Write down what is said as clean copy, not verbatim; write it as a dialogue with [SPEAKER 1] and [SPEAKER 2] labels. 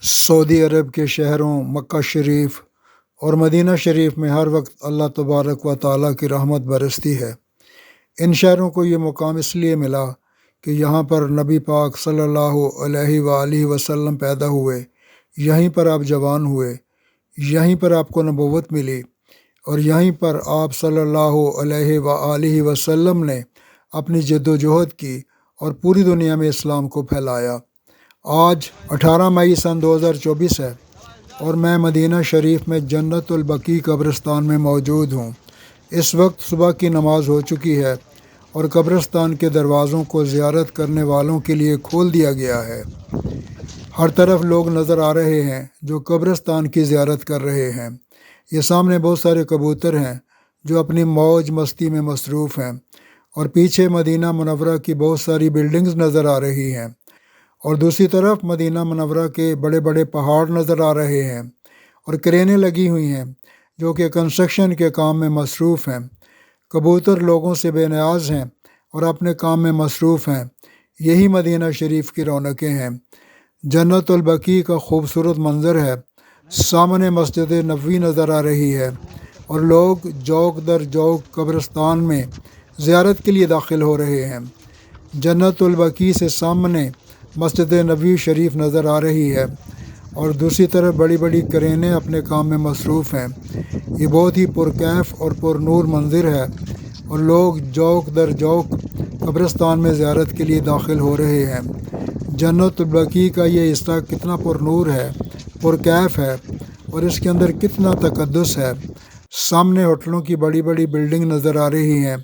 [SPEAKER 1] سعودی عرب کے شہروں مکہ شریف اور مدینہ شریف میں ہر وقت اللہ تبارک و تعالیٰ کی رحمت برستی ہے۔ ان شہروں کو یہ مقام اس لیے ملا کہ یہاں پر نبی پاک صلی اللہ علیہ وآلہ وسلم پیدا ہوئے، یہیں پر آپ جوان ہوئے، یہیں پر آپ کو نبوت ملی، اور یہیں پر آپ صلی اللہ علیہ وآلہ وسلم نے اپنی جد و جہد کی اور پوری دنیا میں اسلام کو پھیلایا۔ آج 18 مئی سن 2024 ہے اور میں مدینہ شریف میں جنت البقیع قبرستان میں موجود ہوں۔ اس وقت صبح کی نماز ہو چکی ہے اور قبرستان کے دروازوں کو زیارت کرنے والوں کے لیے کھول دیا گیا ہے۔ ہر طرف لوگ نظر آ رہے ہیں جو قبرستان کی زیارت کر رہے ہیں۔ یہ سامنے بہت سارے کبوتر ہیں جو اپنی موج مستی میں مصروف ہیں، اور پیچھے مدینہ منورہ کی بہت ساری بلڈنگز نظر آ رہی ہیں، اور دوسری طرف مدینہ منورہ کے بڑے بڑے پہاڑ نظر آ رہے ہیں، اور کرینیں لگی ہوئی ہیں جو کہ کنسٹرکشن کے کام میں مصروف ہیں۔ کبوتر لوگوں سے بے نیاز ہیں اور اپنے کام میں مصروف ہیں۔ یہی مدینہ شریف کی رونقیں ہیں۔ جنت البقیع کا خوبصورت منظر ہے۔ سامنے مسجد نبوی نظر آ رہی ہے اور لوگ جوق در جوق قبرستان میں زیارت کے لیے داخل ہو رہے ہیں۔ جنت البقیع سے سامنے مسجد نبوی شریف نظر آ رہی ہے اور دوسری طرف بڑی بڑی کرینیں اپنے کام میں مصروف ہیں۔ یہ بہت ہی پرکیف اور پر نور منظر ہے اور لوگ جوق در جوق قبرستان میں زیارت کے لیے داخل ہو رہے ہیں۔ جنت البقیع کا یہ حصہ کتنا پر نور ہے، پرکیف ہے، اور اس کے اندر کتنا تقدس ہے۔ سامنے ہوٹلوں کی بڑی بڑی بلڈنگ نظر آ رہی ہیں